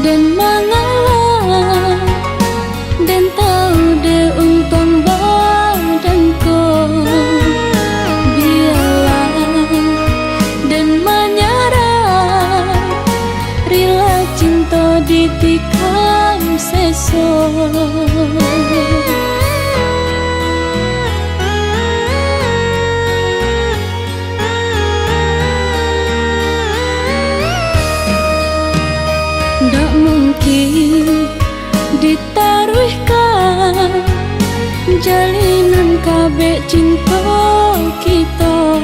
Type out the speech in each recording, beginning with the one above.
dan mengalah dan tahu de untung badanku. Biarlah dan menyerah, rela cinta ditikam sesok. Ndak mungkin ditaruhkan jalinan kabeh cinta kita.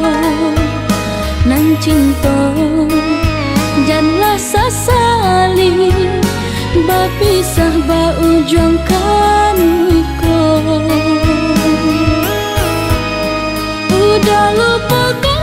Nan cinta janganlah sesali, bapisah ba ujung kan ikut. Udah lupakan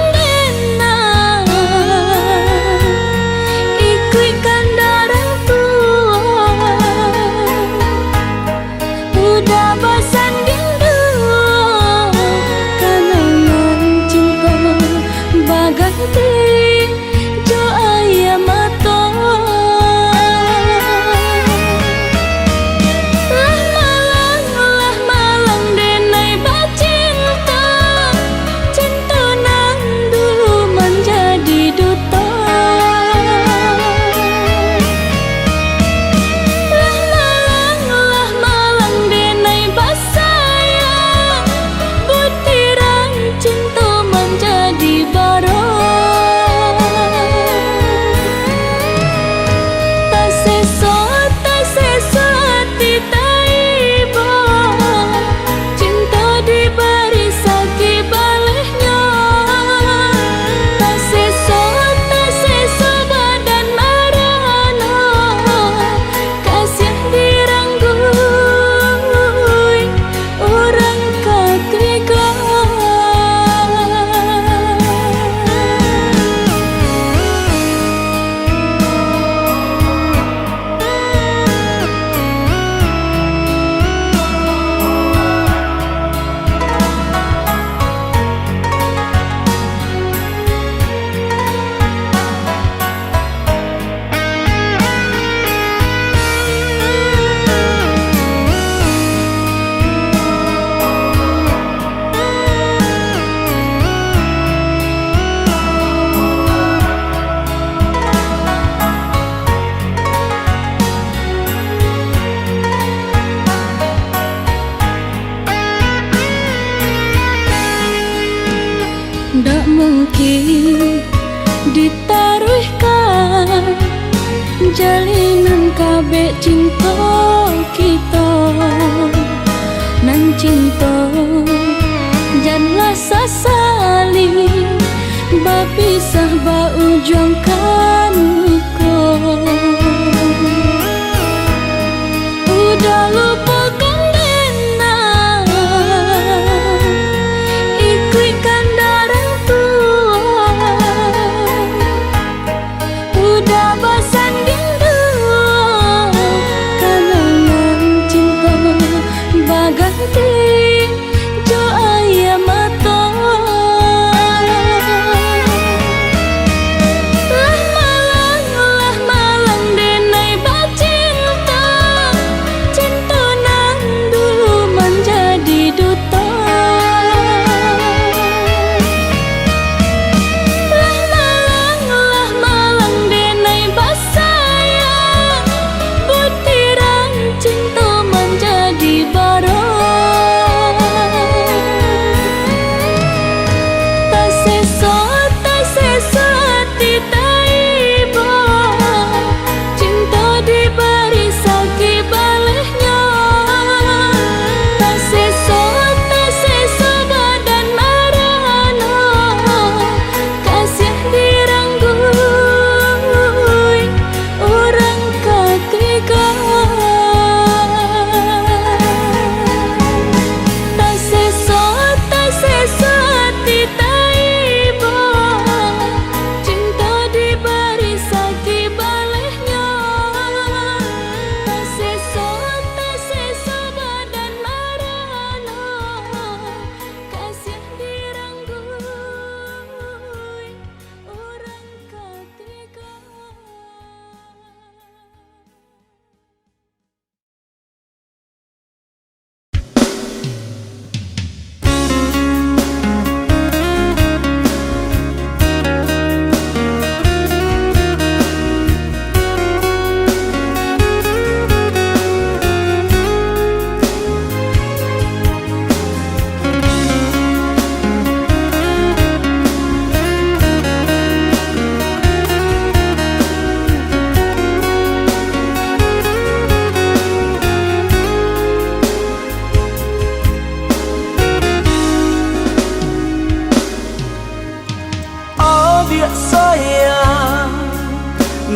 ndak mungkin ditaruhkan jalinan kabeh cinta kita. Nan cinta janganlah sesali, bapisah ba ujung kan ikut. Udah lupakan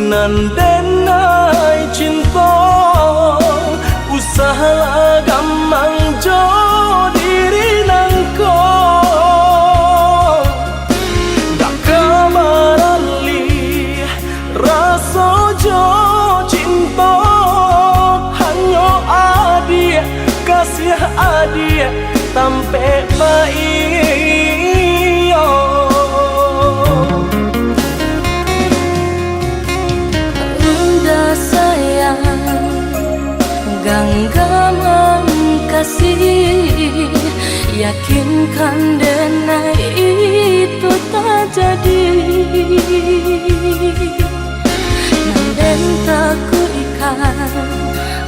nan denai cinta usaha gamang jo diri nangko dak kamarali rasa jo cinta hanyo adia kasih adia tampe baio udah sayang genggaman kasih yakinkan denai itu tak jadi dan tak ku ikan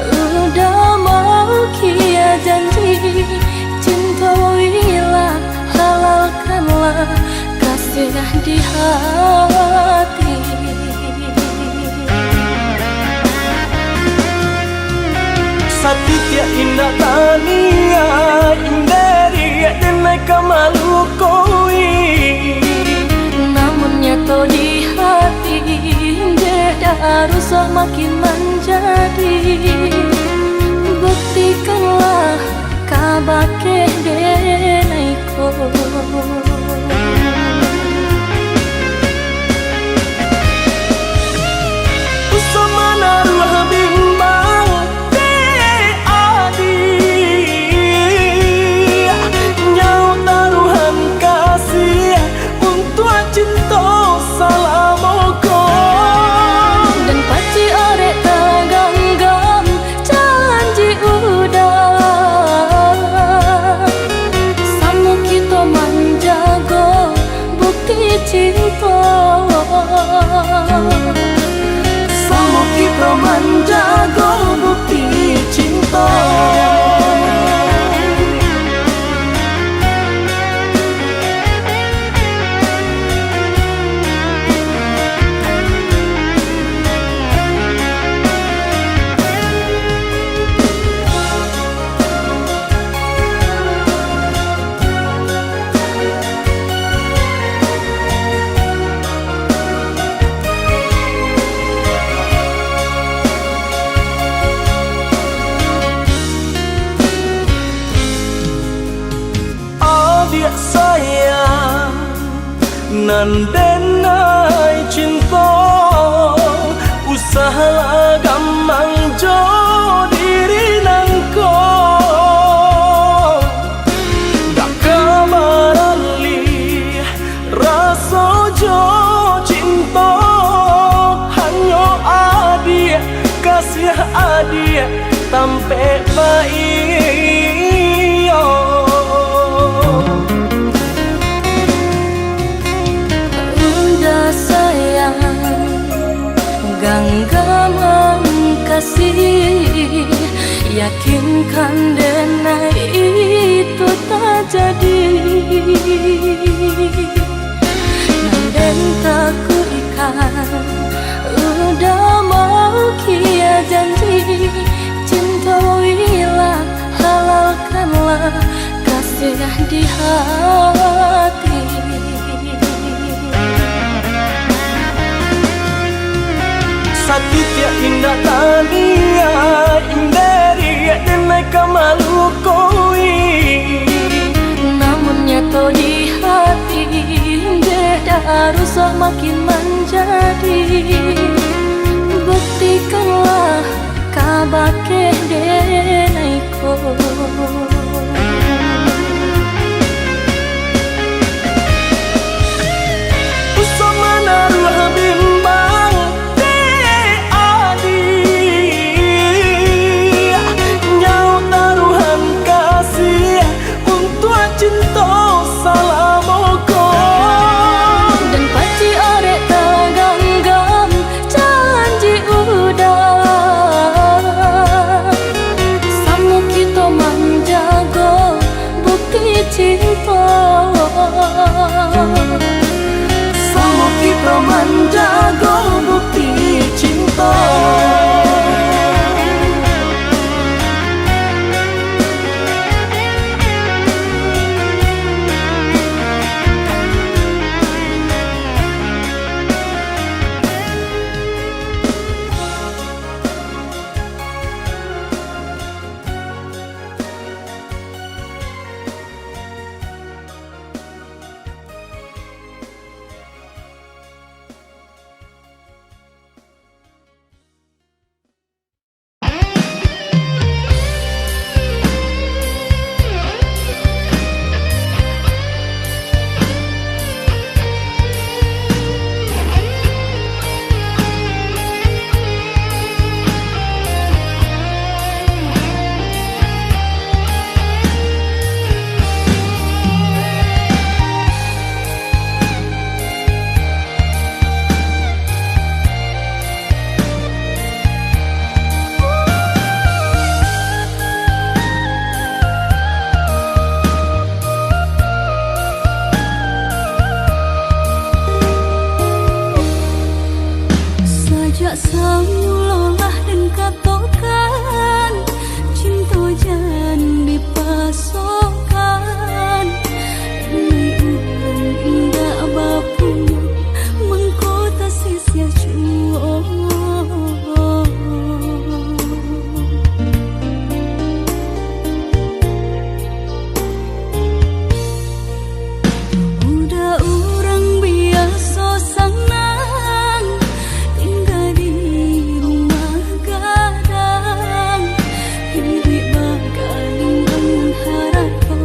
udah mau kia janji cintoilah halalkanlah kasih di hati Satitya indah tania inderi denai kamalu koi namun nyato di hati jeda rusak makin menjadi buktikanlah kabake denaiko usama naruh bimbang cinta salamoko dan paci orek teganggam janji udah samu kita menjaga bukti cinta samu kita menjaga bukti cinta sayang nan denai cinta usaha gamang jo diri nangko dak kamarali rasa jo cinta hanyo adia kasih adia tampe baio genggaman kasih yakinkan denai itu tak jadi dan tak ku ikan udah mau kia janji cintoilah halalkanlah kasih di hati Satitya indah tania inderi denai kamalu koi namun nyato di hati jeda rusak makin menjadi buktikanlah kabake denaiko usama naruh bimbang cinta salamoko dan paci orek teganggam Sejak semulalah dan katakan cinta jangan dipasokkan. Ini ulang indah bapunya mengkota sia jua. Udah orang biasa senang tinggal di rumah gadang, hidup bagaling dengan harapan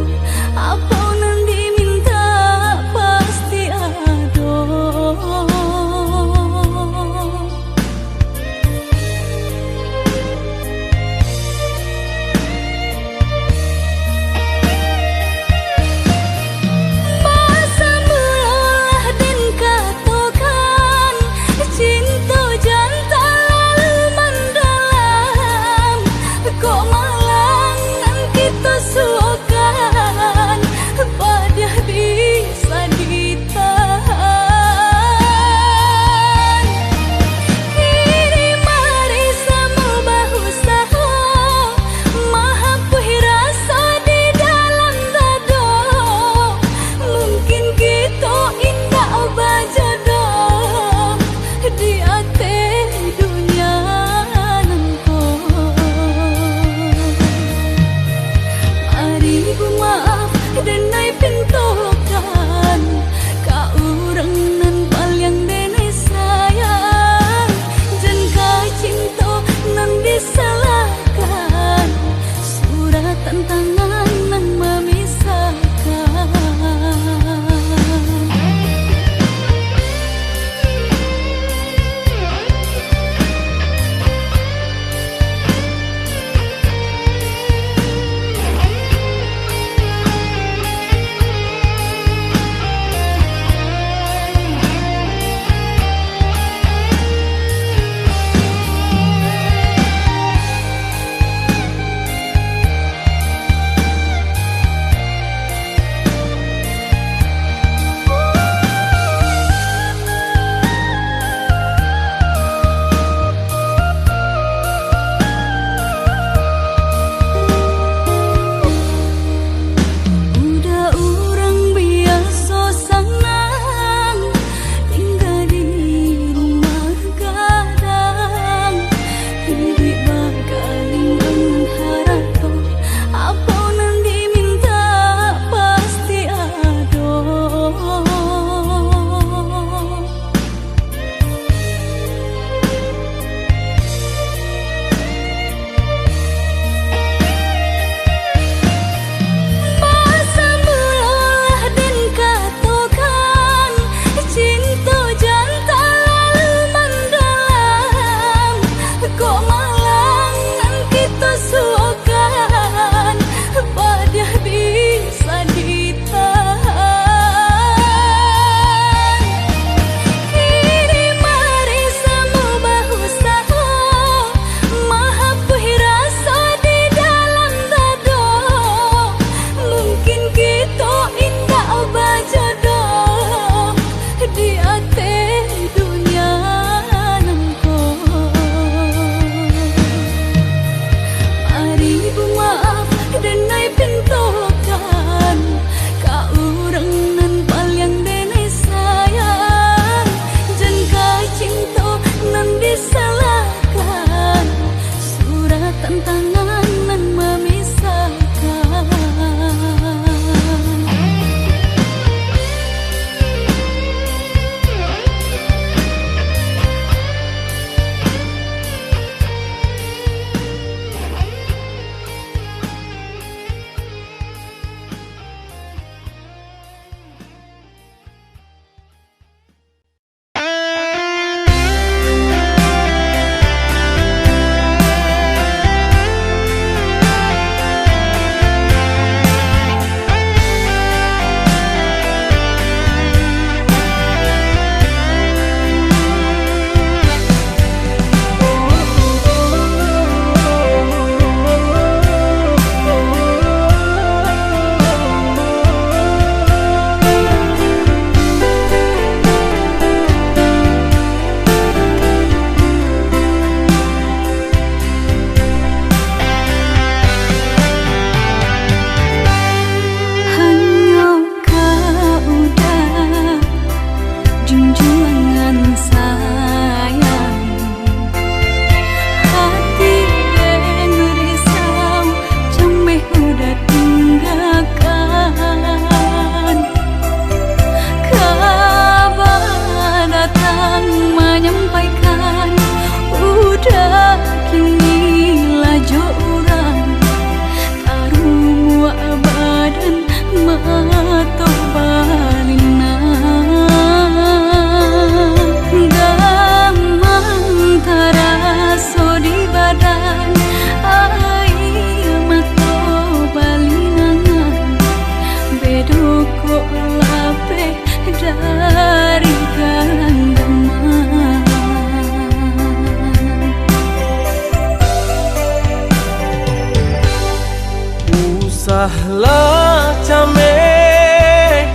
Usahlah came,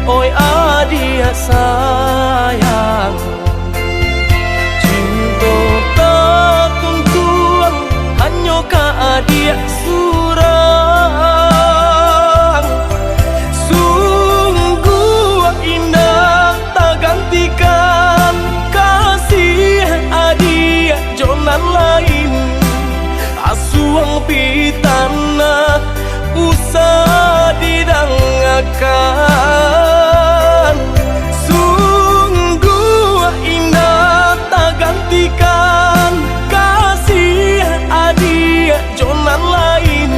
oi adik sayang, cinta tak tuntuan hanya ka adik surang. Sungguh indah tak gantikan kasih adik jonan lain. Asuang pitana usah didangakan. Sungguh indah tak gantikan kasih adik jonan lain.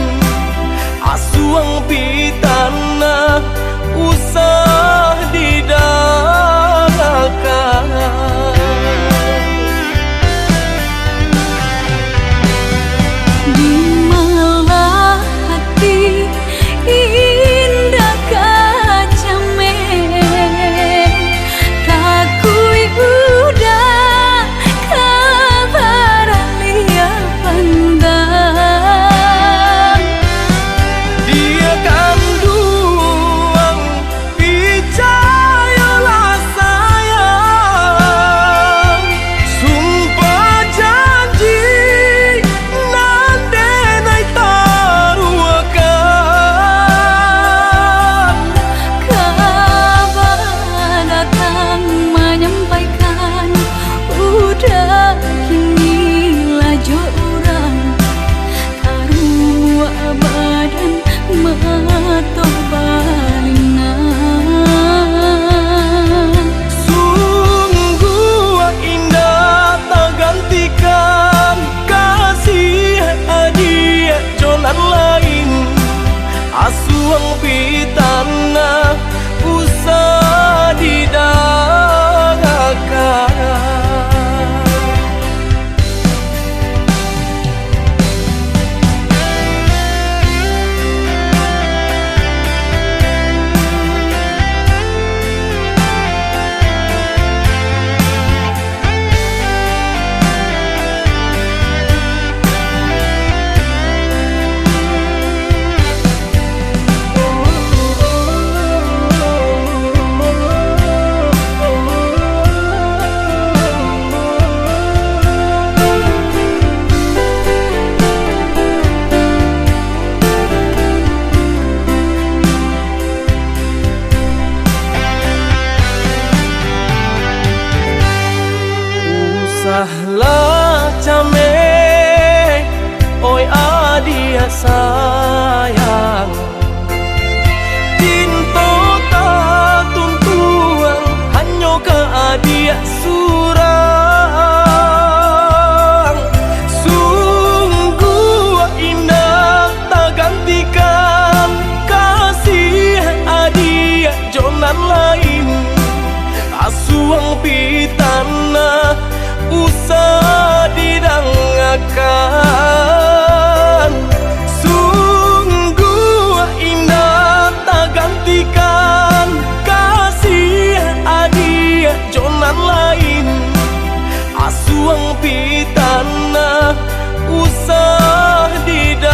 Asuang pitana usah didangakan. Asuang pitana usah didangakan. Usahlah came, oi adik sayang, cinta tak tuntuan hanya ka adik surang. Sungguh indah tak gantikan kasih adik jonan lain. Asuang pitana usah didangakan. Sungguh indah tak gantikan kasih adik jonan lain. Asuang pitana usah didangakan.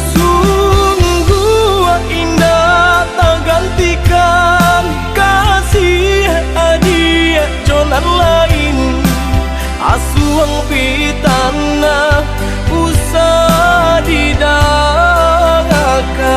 Sungguh indah tak gantikan kasih adik jonan lain. Asuang pitana usah didangakan.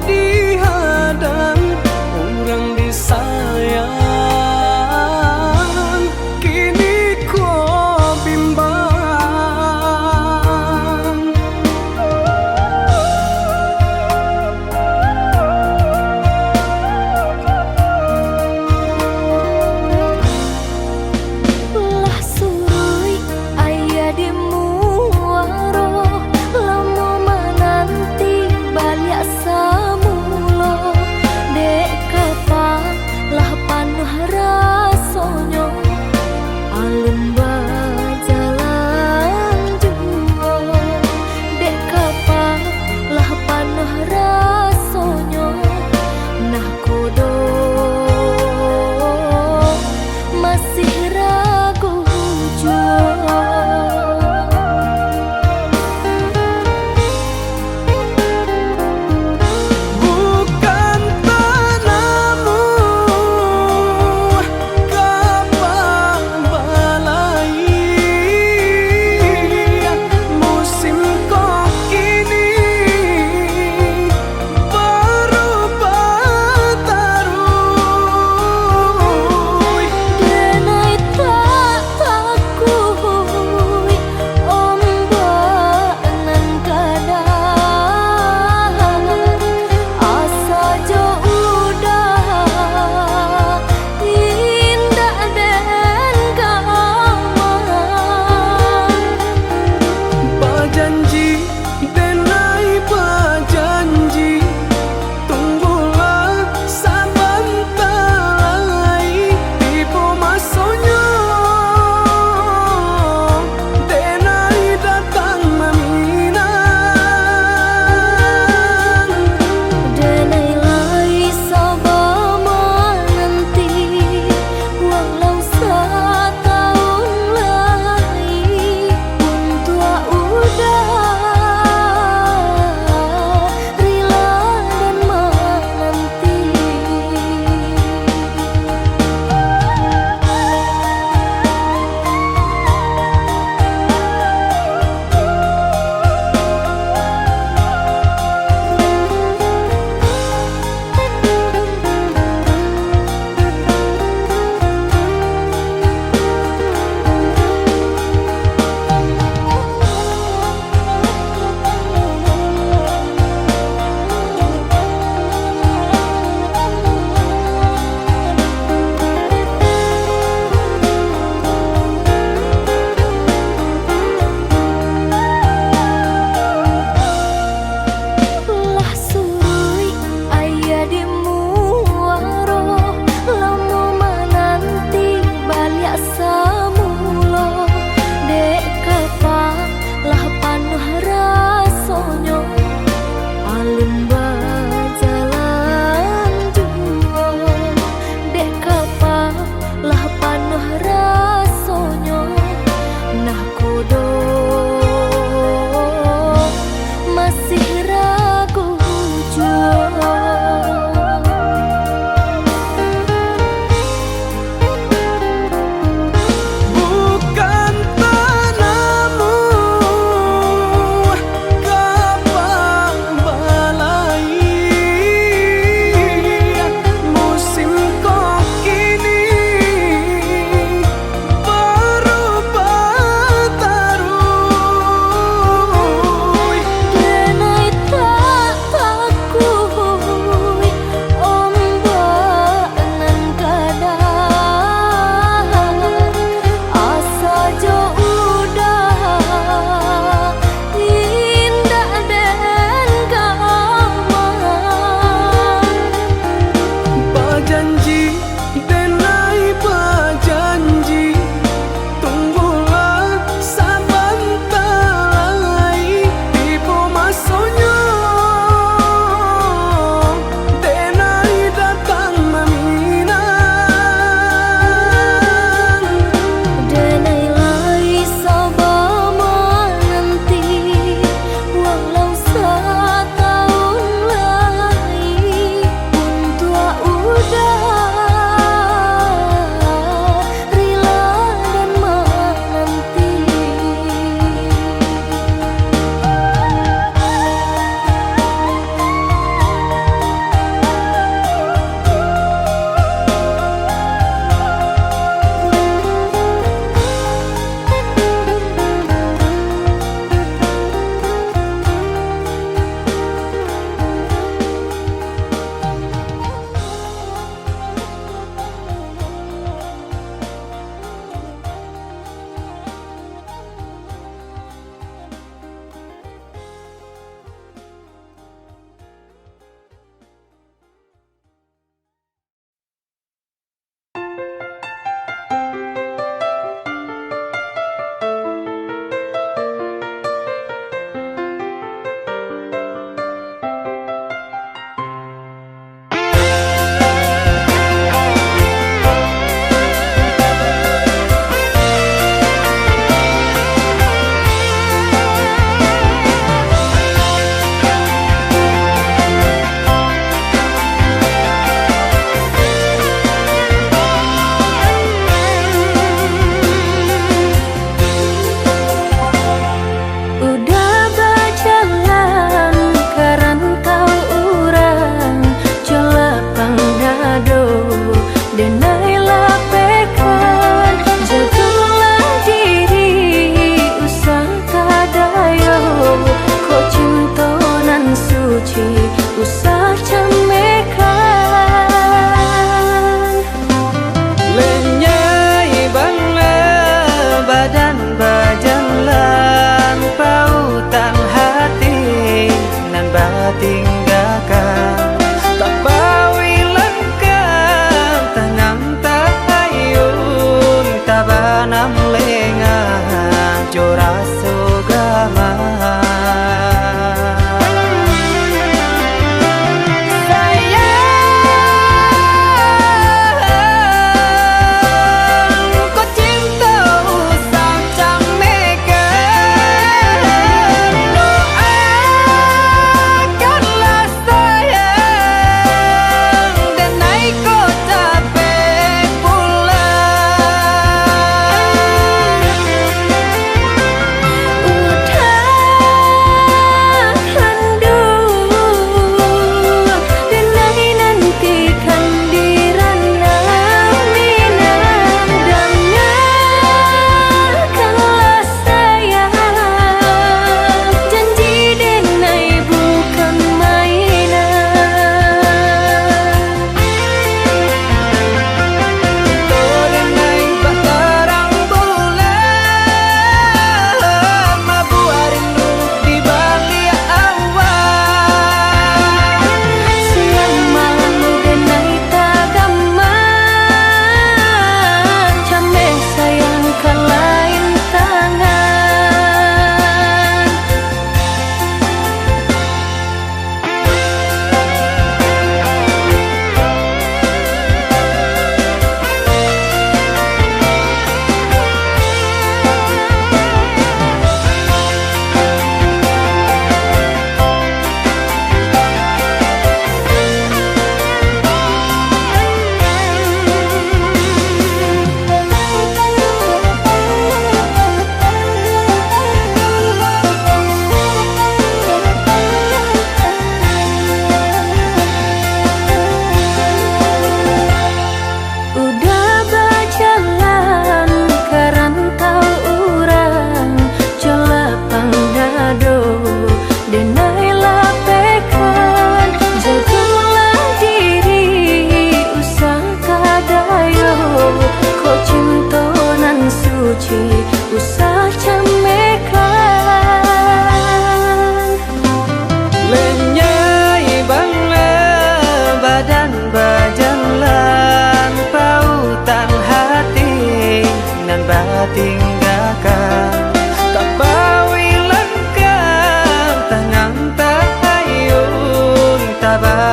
dihadang orang disayang, kini ko bimbang. Lah surui ayah di muaro, lama menanti balik samu.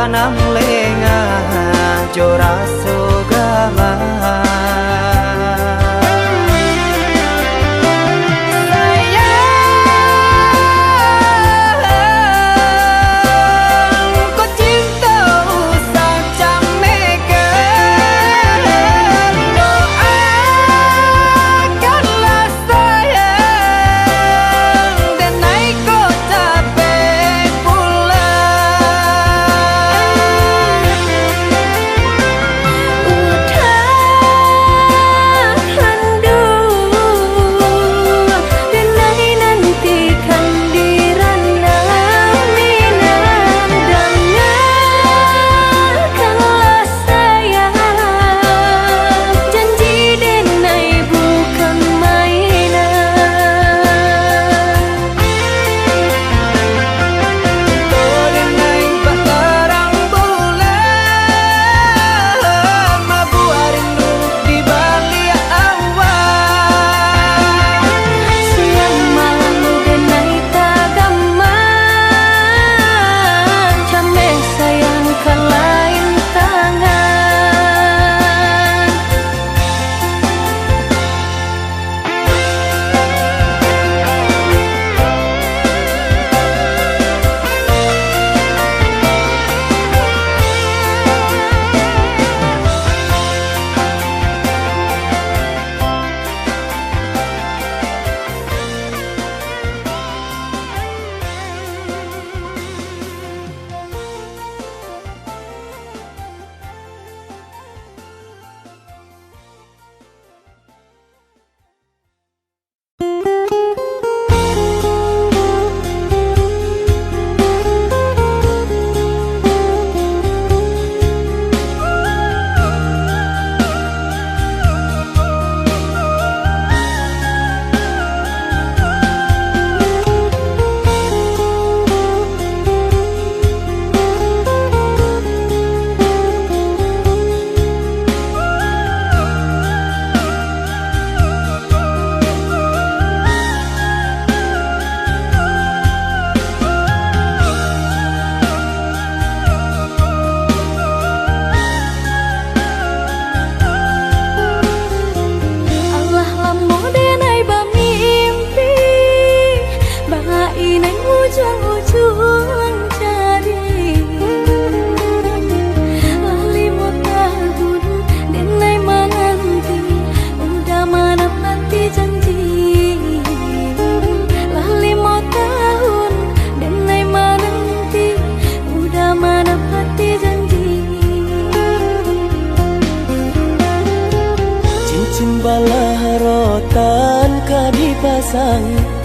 kanam lenga jora sogama.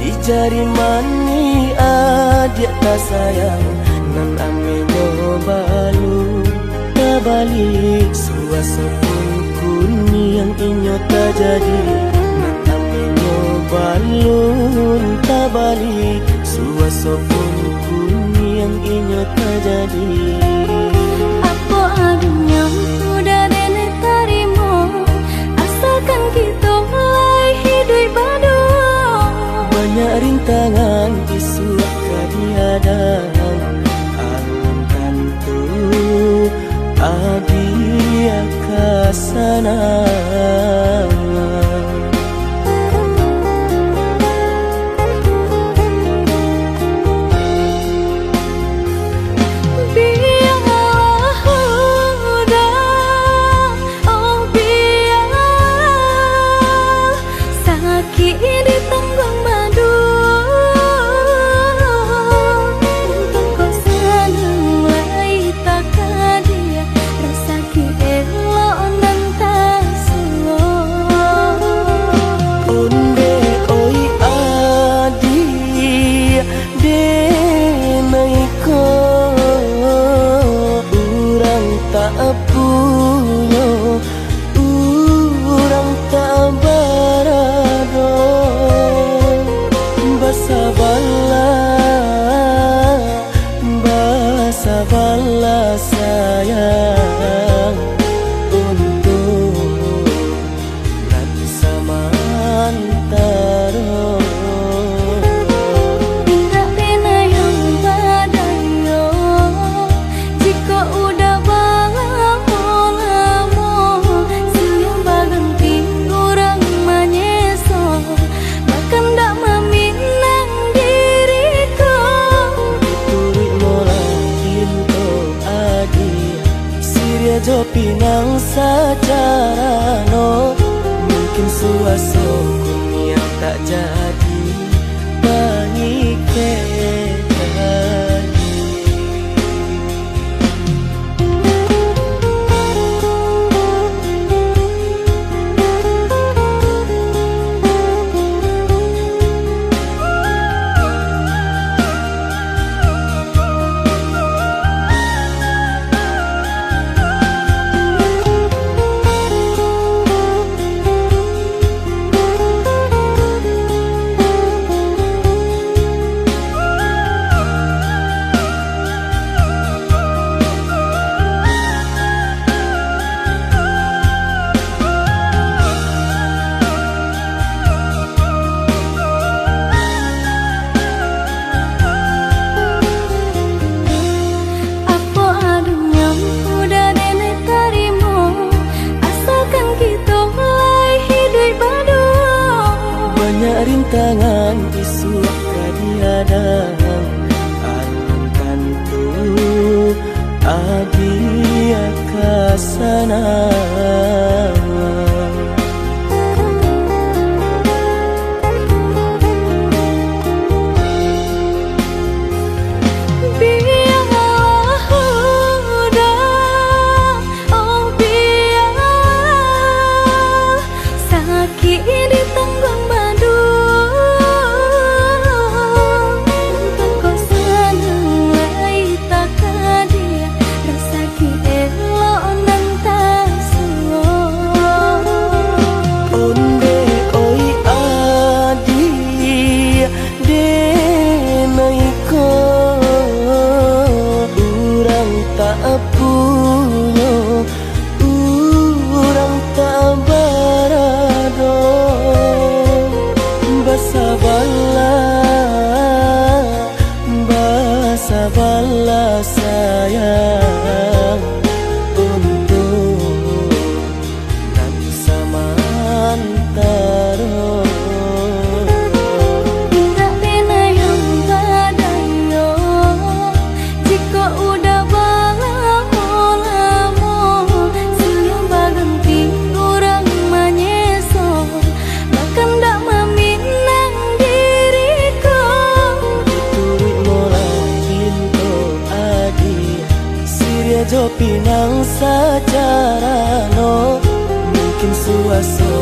Di jari mani adik tak sayang nan amenyo balu tabali suasa pun kuni yang inyo tak jadi nan amenyo balu tabali suasa pun kuni yang inyo tak jadi. Apa adunya udah nenek tarimo asalkan kita mulai hidup baru. Banyak rintangan di suaka dihadang alun tentu adia kasana. Jika jo pinang sajarano mungkin suaso yang tak jadi pangike rintangan isu kadiadang alam tantu adia kasana bala sayang untuk nanti samantaro tidak bena yang badayo jika udah lamo siang baganti orang menyeso bahkan tak meminang diriku turit mulai Siria jo pinang sajarano mungkin suaso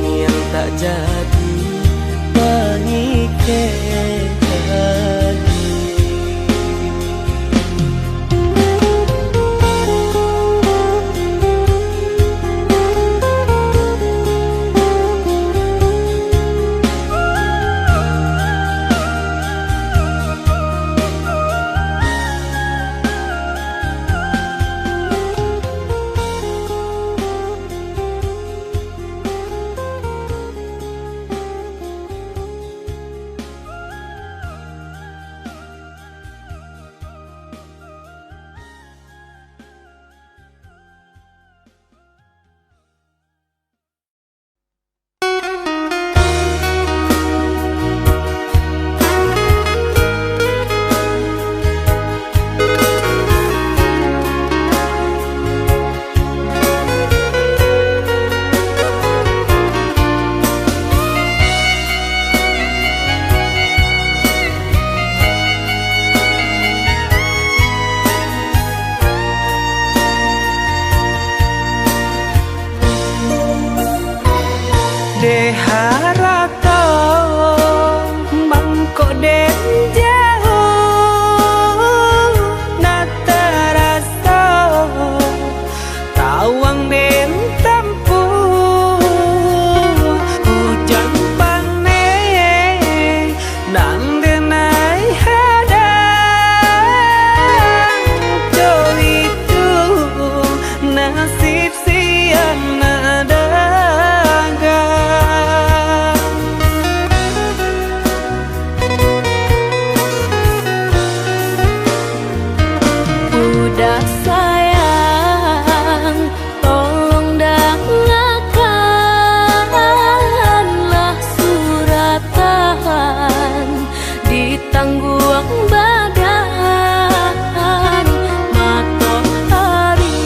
yang tak jadi pangike Deharata mangko den jauh natarasa tawang den tampu hujan pane nang denai hadang jo itu nasib siang nada tangguang badan matahari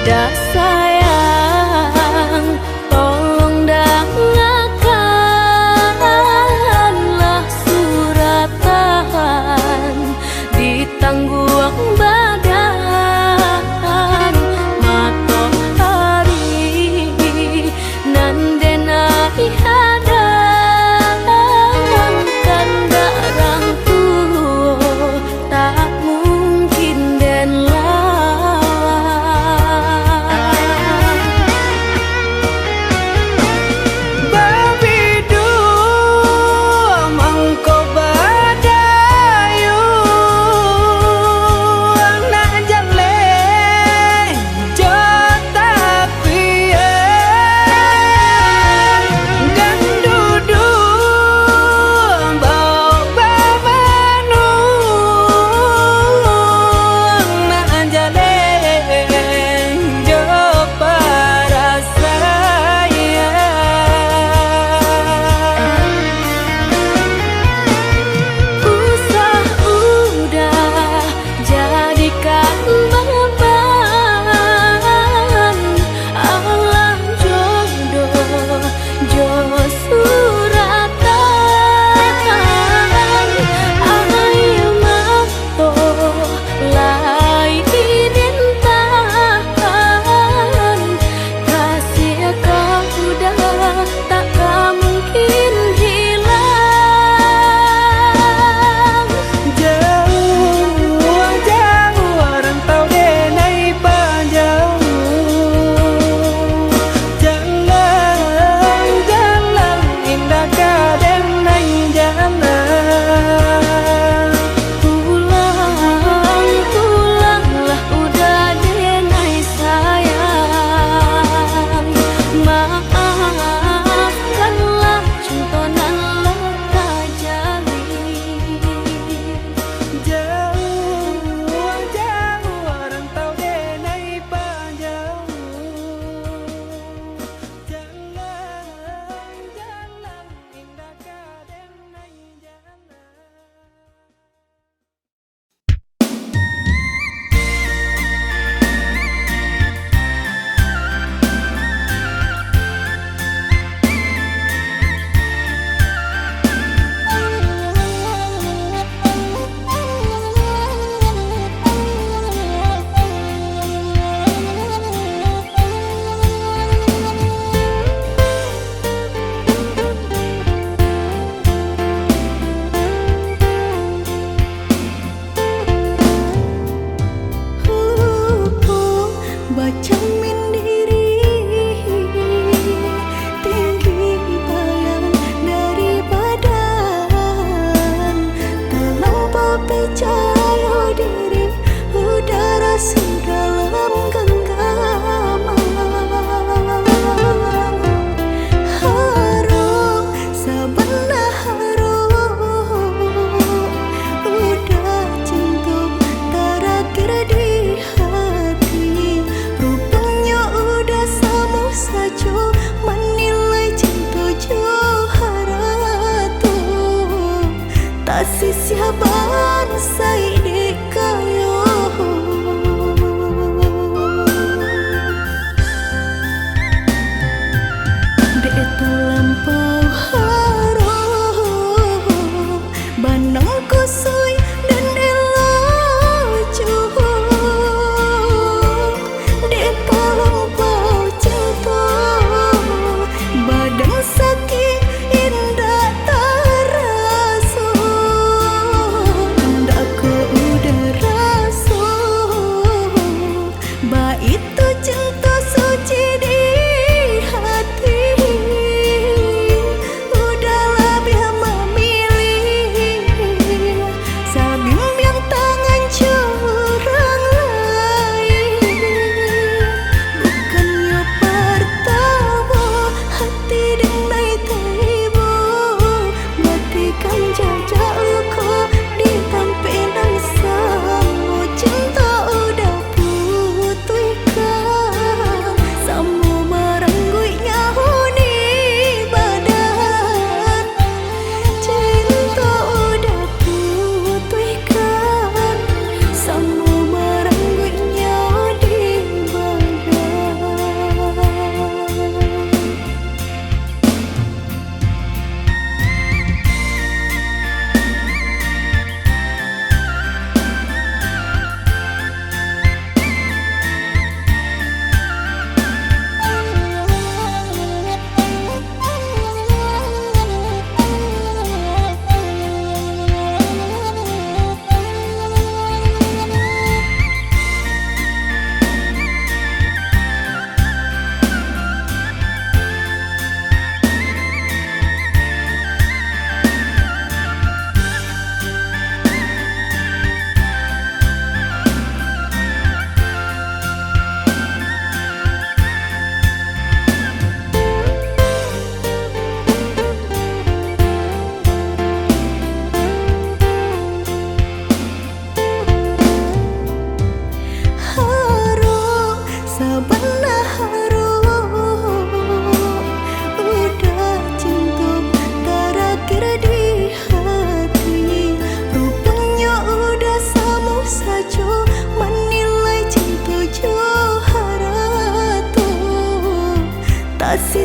dah sayang, tolong dengarkanlah suratan di tangguang badan matahari nan denai hadang kanda rangku tak mungkin den lawan.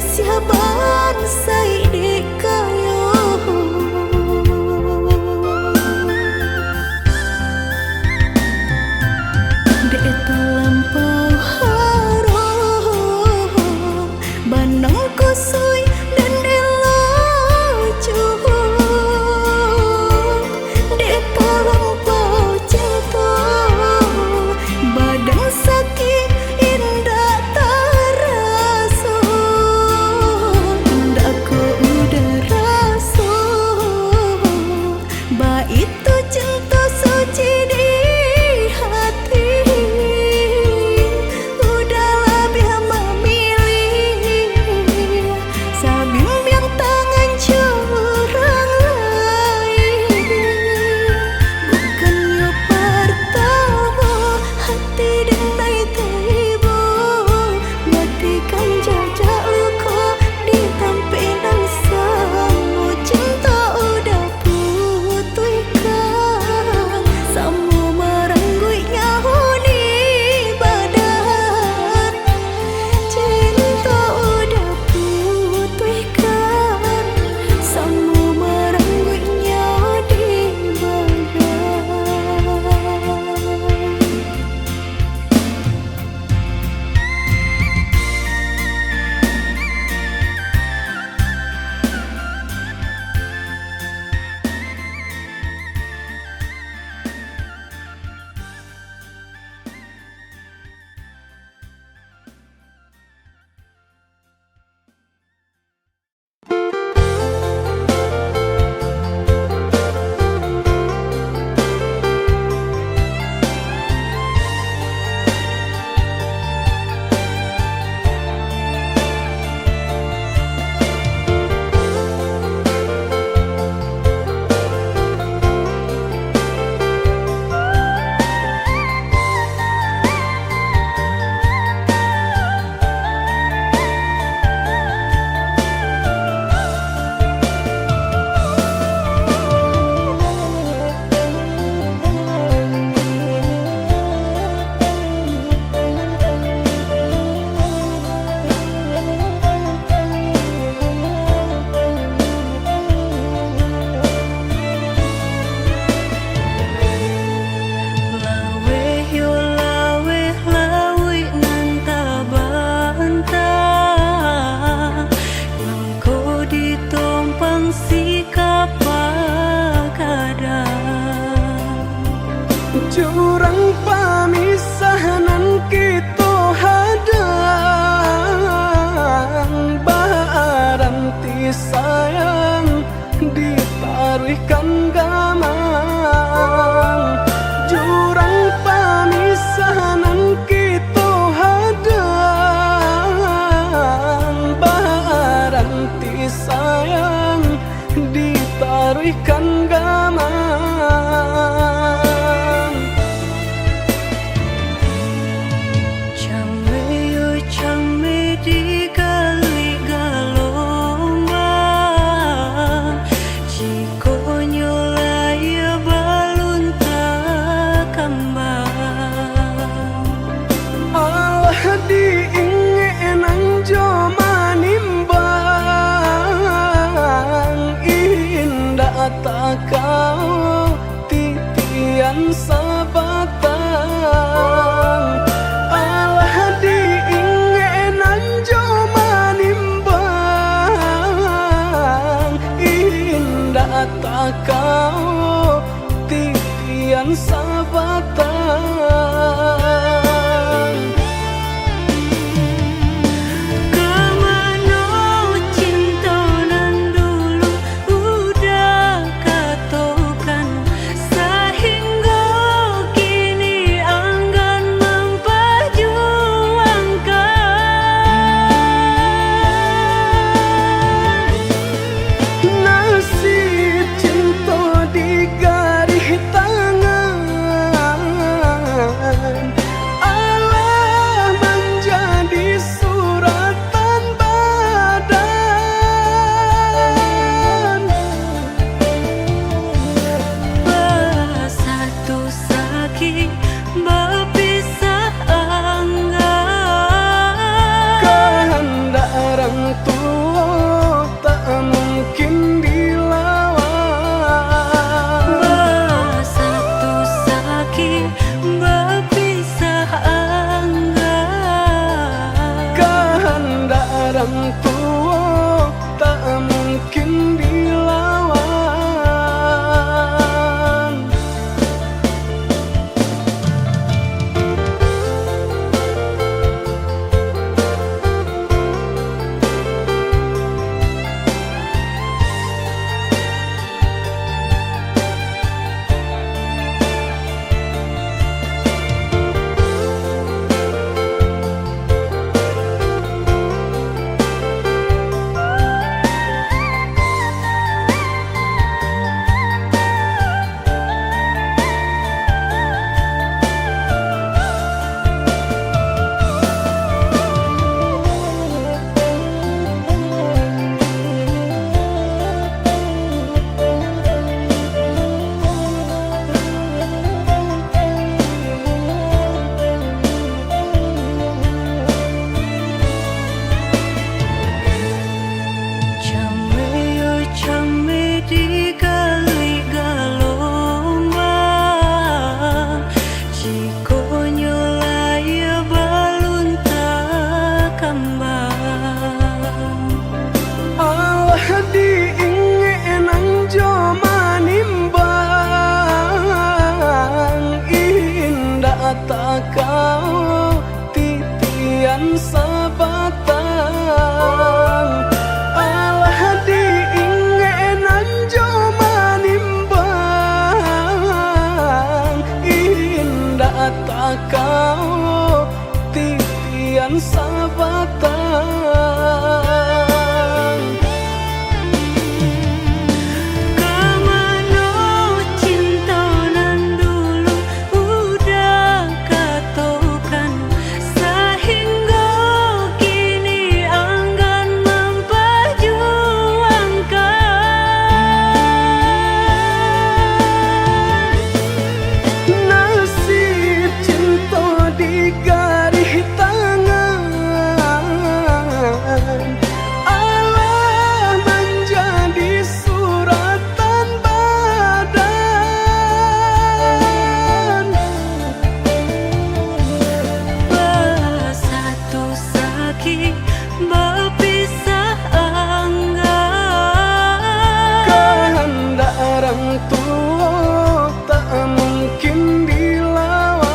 siaban say di kayo dek terlampau harum banang kusui dan dilucu dek terlampau cinta badan sakit indah terasa indah ku udah rasa ba itu cinta suci di hati udah lebih memilih sabim yang tangan curang lain bukannya pertama hati denai tiba matikan jajak luka di tampilan samu cinta udah putihkan samu merenggut nyahu di badan cinta udah putihkan samu merenggut nyahu di jurang pamisahan kita hadang baranti sayang ditaruhkan gamang jurang pamisahan kita hadang baranti sayang ditaruhkan gamang kau titian sabatang alah diingenan jo manimbang indah tak kau titian sabatang berpisah angga kehendak orang tua Konyolaya balun tak kembang Allah diingenan joma nimbang indah tak kau titian sabatang Allah diingenan joma nimbang indah tak kau titian sabatang Kemana cinta nan dulu udah katokan sehingga kini enggan memperjuangkan nasib cinta di garis tangan Allah menjadi suratan badan bersatu sakit berpisah enggan kehendak orang tua tak mungkin dilawan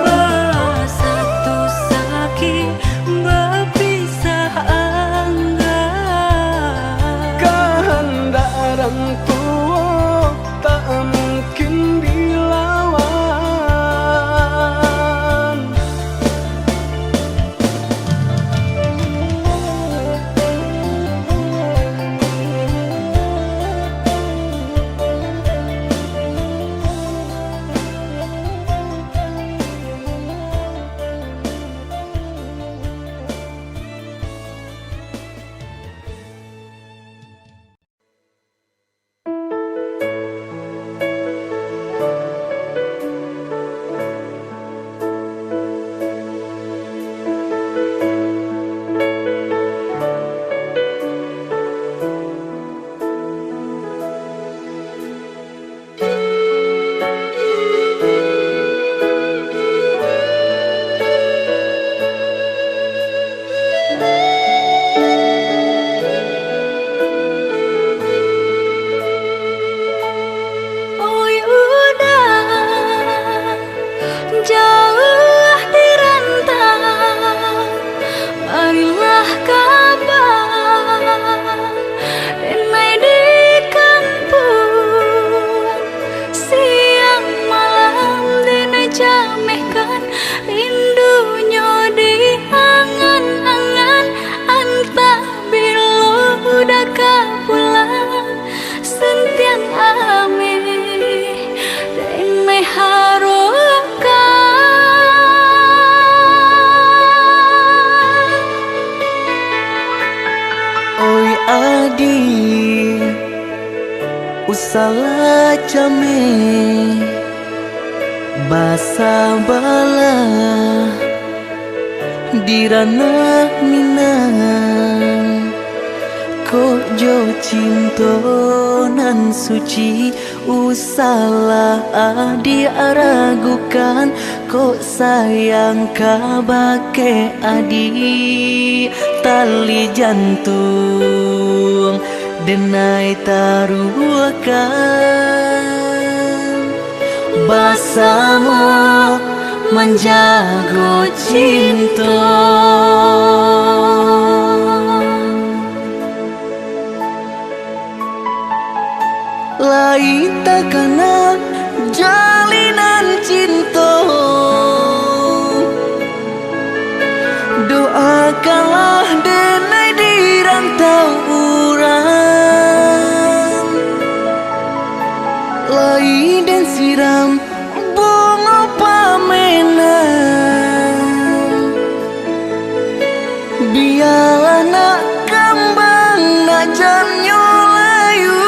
bersatu sakit berpisah enggan kehendak orang tua tak mungkin dilawan Oi udah jauh di rantau marilah kabar denai di kampung siang malam denai jamehkan rindunya di angan-angan antah bila udah pulang sentiang ame denai harokan Oi adi usala came basa bala dirana minang kok jo cinto nan suci usala adi aragukan kok sayang kabake adi tali jantung denai taruhkan basamu menjago cinta lain takana jalinan cinta doakanlah denai di rantau urang lain dan siram bunga pamenang biarlah nak kembang nak janyo layu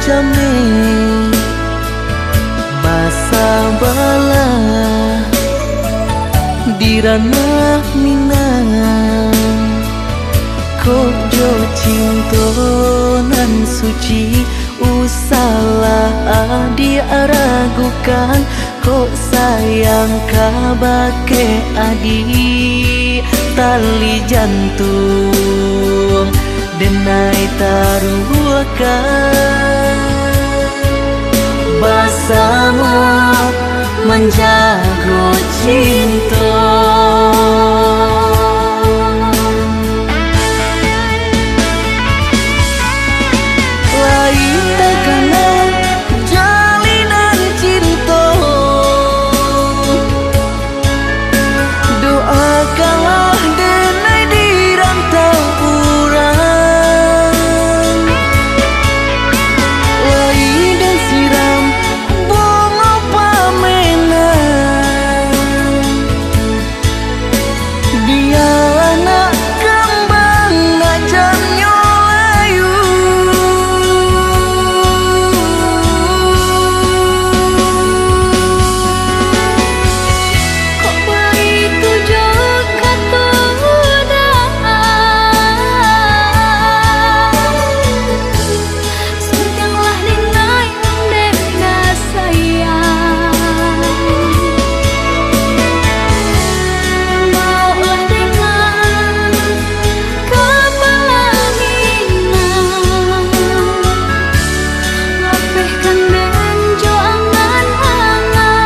jame masa bala di ranah minang kok jo cinta nan suci usalah diragukan kok sayang kabake adi tali jantung denai taruhkan bersama menjaga cinta. Lain terkena jalinan cinta, doakanlah denai di rantau urang. Lain dan siram bunga pamenang, dia anak kembang najan nyolayu. Kok begitu juga sayanglah dinai deka sayang maulah dengan kepala minang lapihkan benjo angan-angan.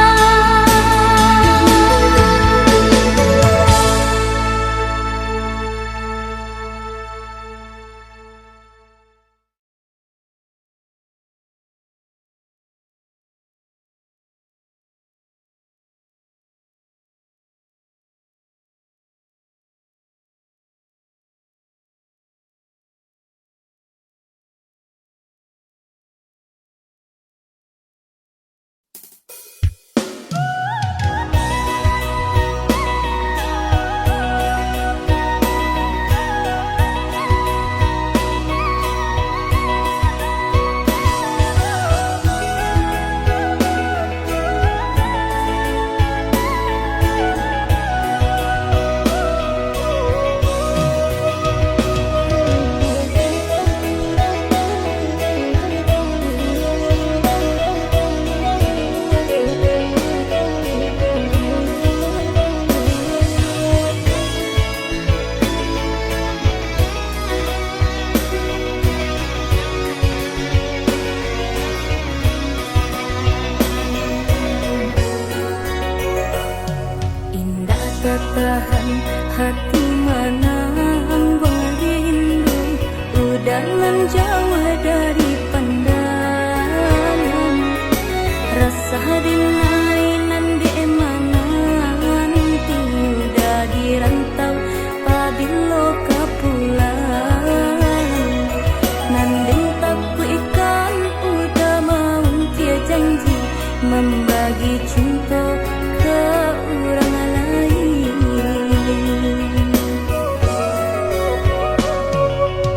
Indah tertahan hati menang rindu udangan jauh dari pandangan rasa dinainan di emanan tiudah di rantau pabilo kapulang nanding tapu ikan udah mau tia janji membagi cinta ke orang lain.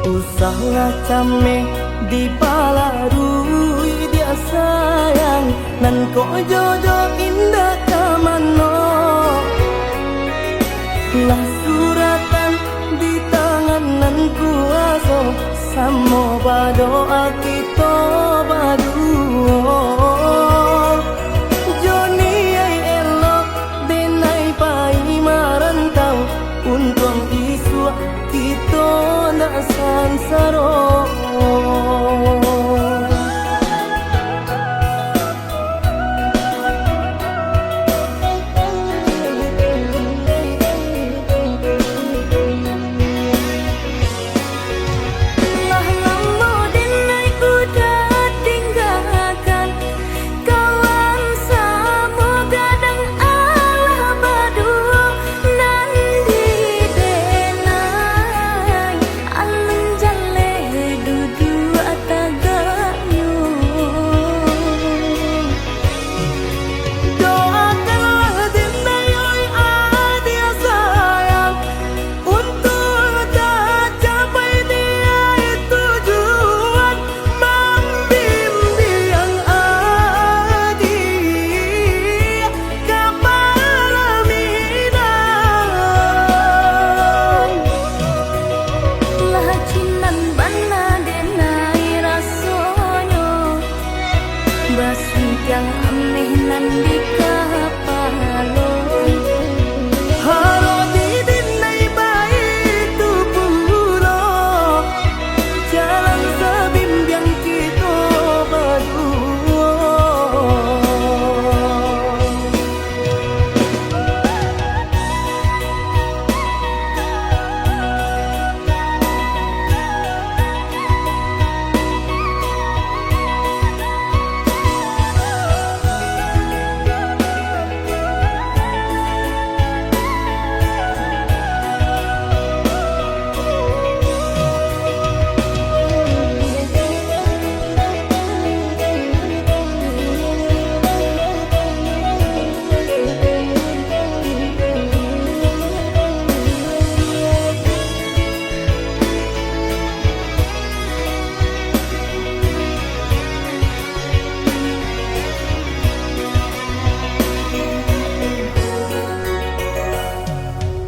Usahlah came di balarui dia sayang nan kok jojo indah kamano lah suratan di tangan nan kuaso samo badoa kita baduo Joni ai elok denai pai marantau untung isu kita ndak sansaro. Lah lambo denai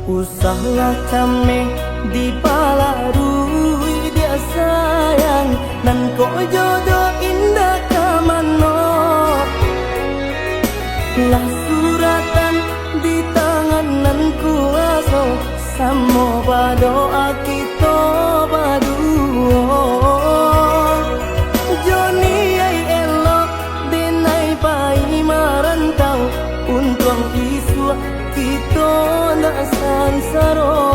Usahlah kami di palarui dia sayang nan ko jodoh indah kamano. Lah suratan di tanganan kuaso samo badoa kita baduo. Joni ay elok denai pai marantau untuang iswa kita ndak sansaro.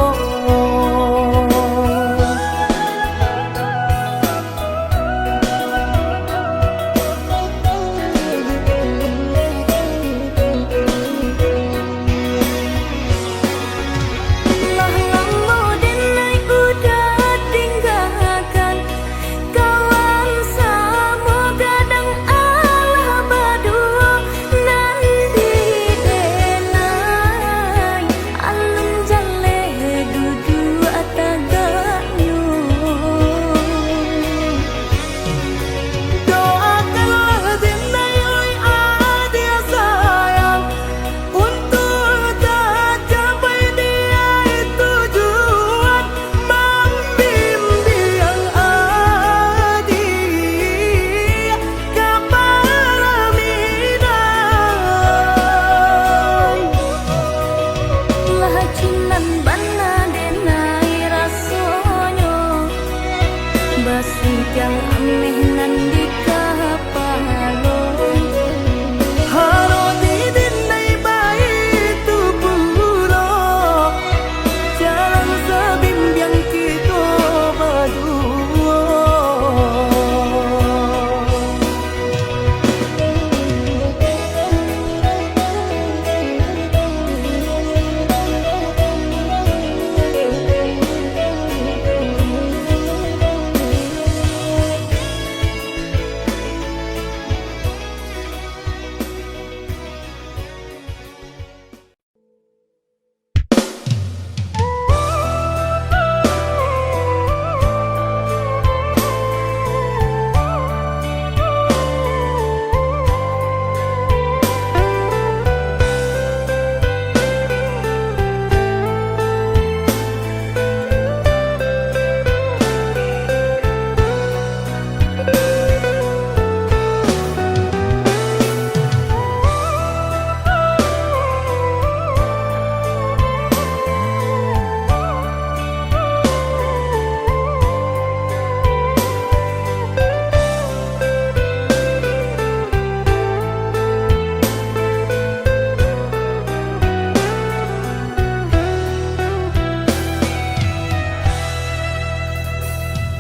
Yang aneh nan di kapalo haro di dinai bayi tu pulo jalan sebimbiang kita berdua.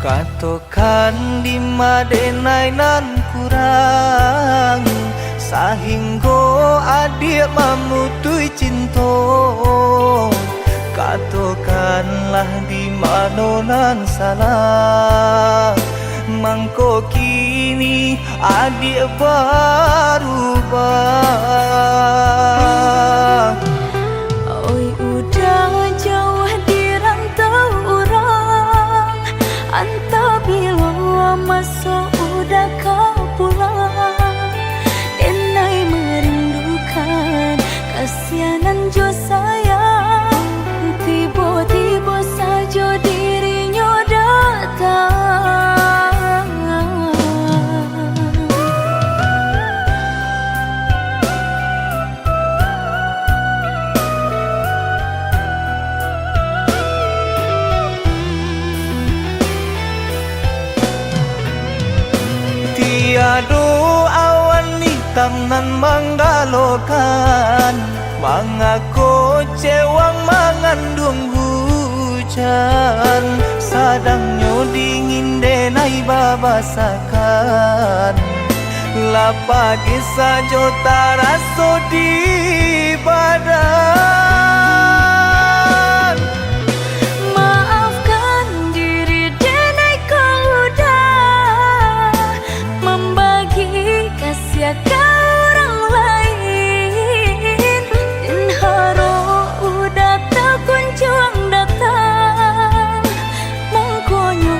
Katokan di madenai nan kurang sahinggo adik mamutui cinta. Katokanlah di manonan salah mangko kini adik berubah. Oi udah jauh di rantau orang, antau bila masa udah kau pulang. Denai merindukan kasihanan jo sayang, tiba-tiba saja dirinya datang. Tiado awan hitam nan menggalokan, mengaku cewang mengandung hujan. Sadangnya dingin denai babasakan, lapagi saja taraso di badan. Maafkan diri denai kau udah membagi kasih ke orang lain, dan haro udah tak kunjung datang. Mangkonyo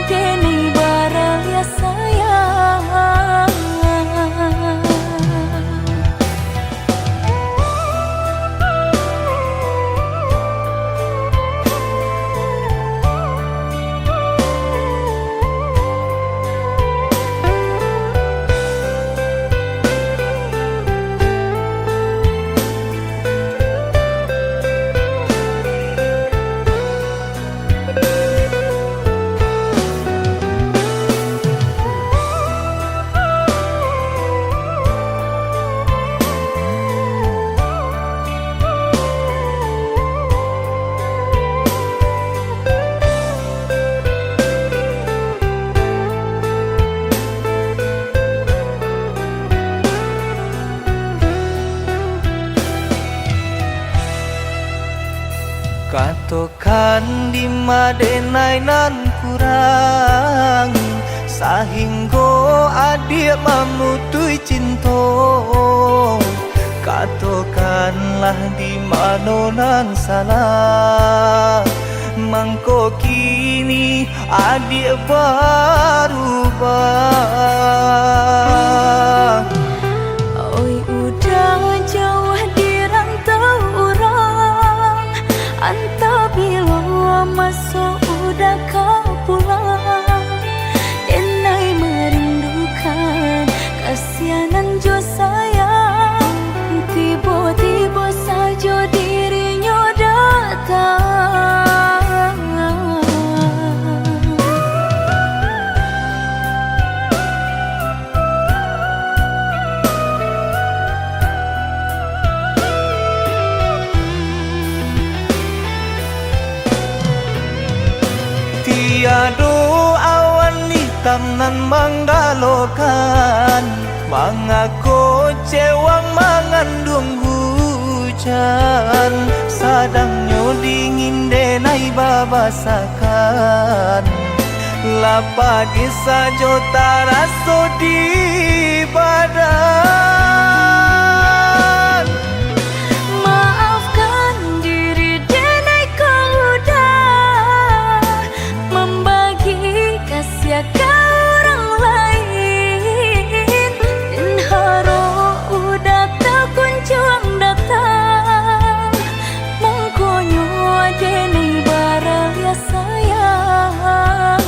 denai baral ya sayang. Katokan di madenai nan kurang sahingga adik mamutui cinta. Katokanlah di mana nan salah, mangko kini adik berubah. Oi udah jauh di rantau orang, anta bila masuk udah kau pulang. Denai merindukan kasihanan jo sayang, tiba-tiba saja dirinya datang. Tiado awan hitam nan menggalokan, mengaku cewang mengandung hujan. Sadangnya dingin denai babasakan, lapagi saja taraso di badan. Maafkan diri denai kau udah membagi kasih ke orang lain, dan haro udah tak kunjung datang. Mengkonyo denai baralia sayang.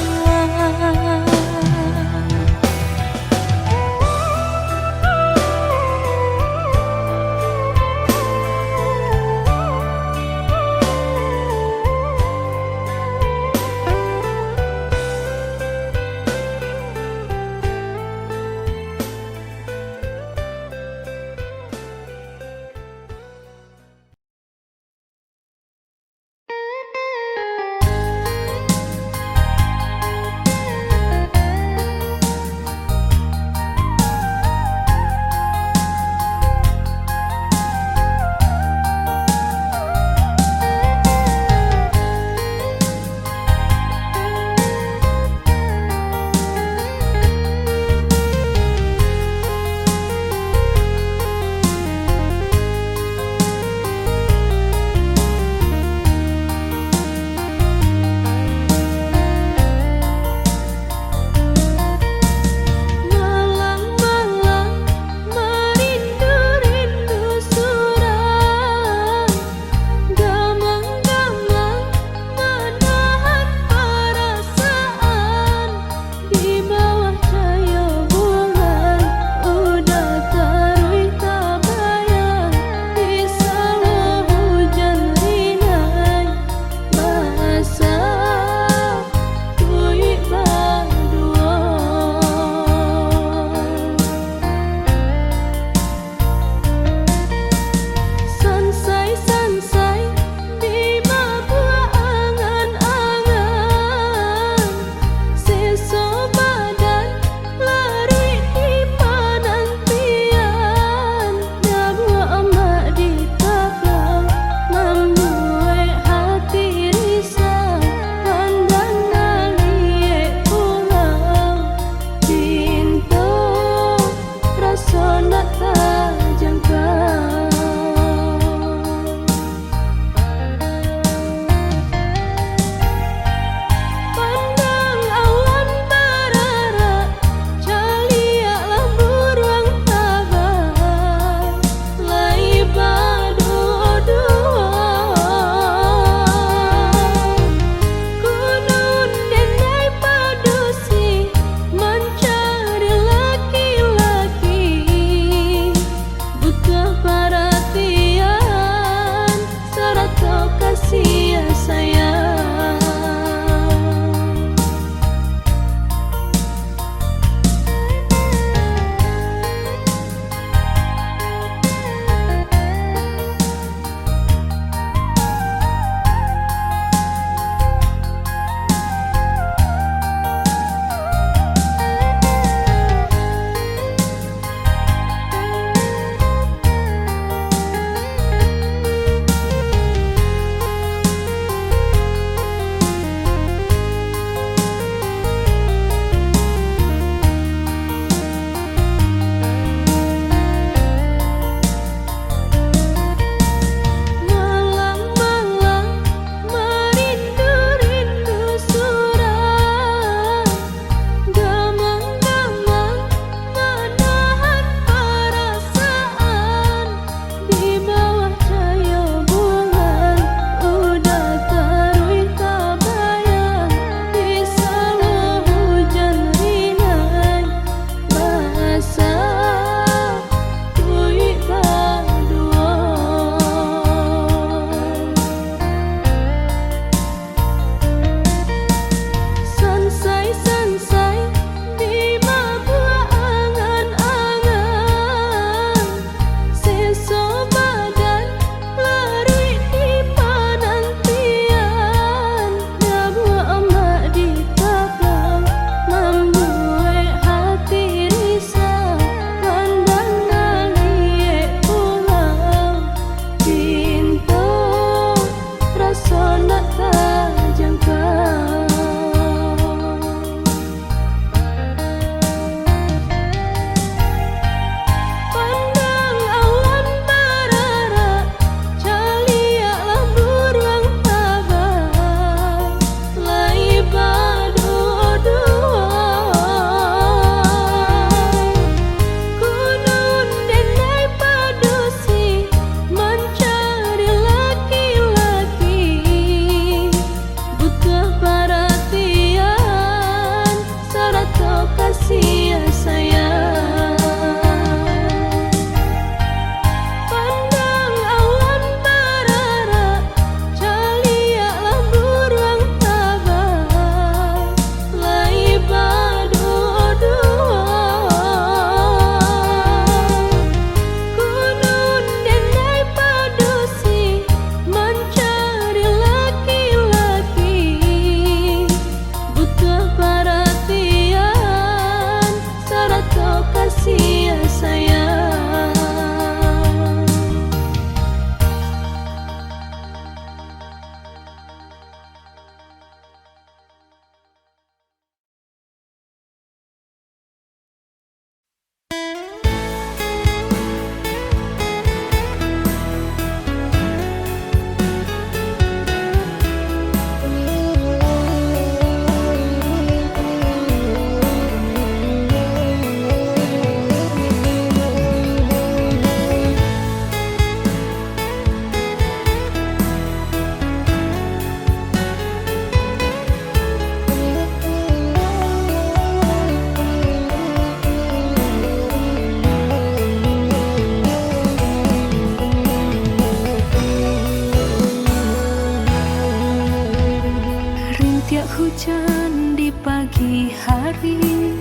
Hujan di pagi hari,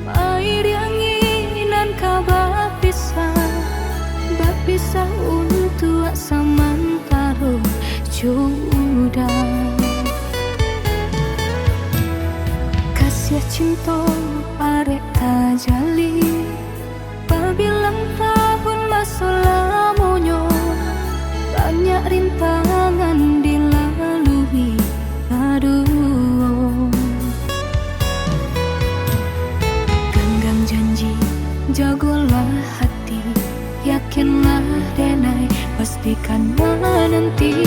air yanginan kabar bapisah untuk samantaro jodoh. Kasih cinta arek tajali, pabilang tahun masa lamonyo, banyak rintangan dilalui. Aduh, genggam janji, jagolah hati, yakinlah denai, pastikan menanti.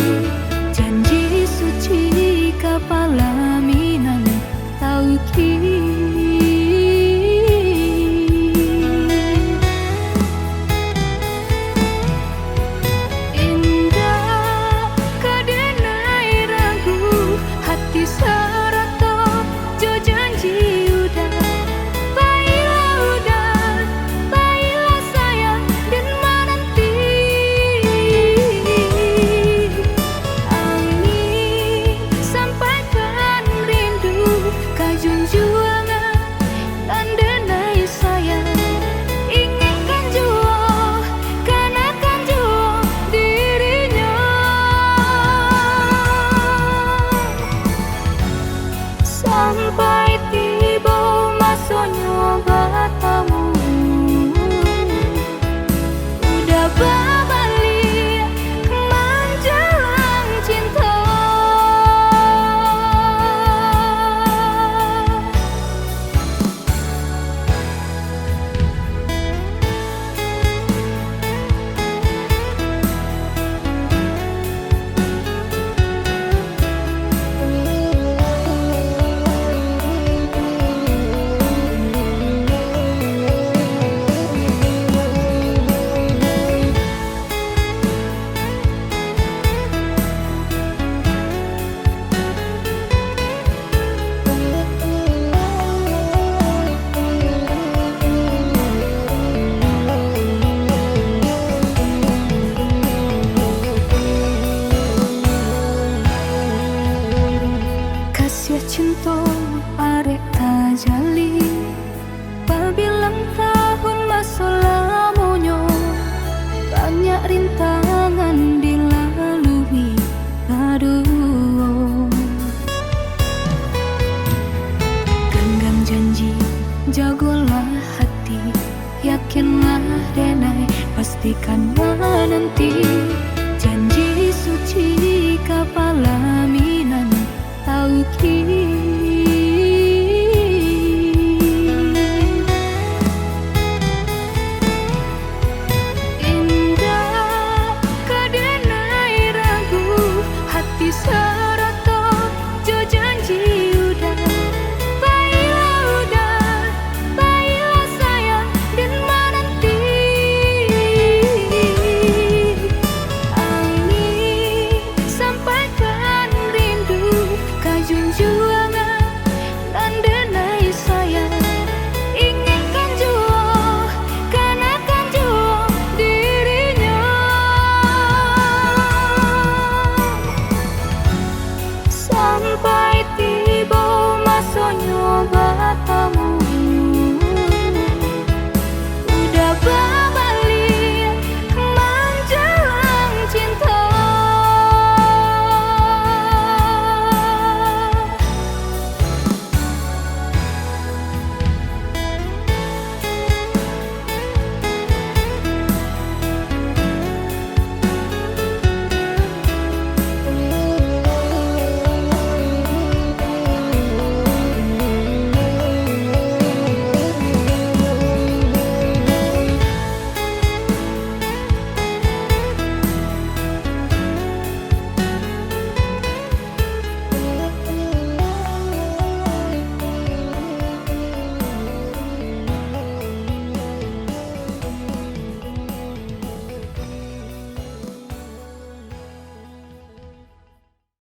Janji suci kepala minan tauki. Sampai tiba masanya bertemu, udah berbalik menjelang cinta. Cinta arek tajali, pabilang tahun masa lamonyo, banyak rintangan dilalui. Aduh, genggam janji, jagolah hati, yakinlah denai, pastikan menanti. Janji suci kepala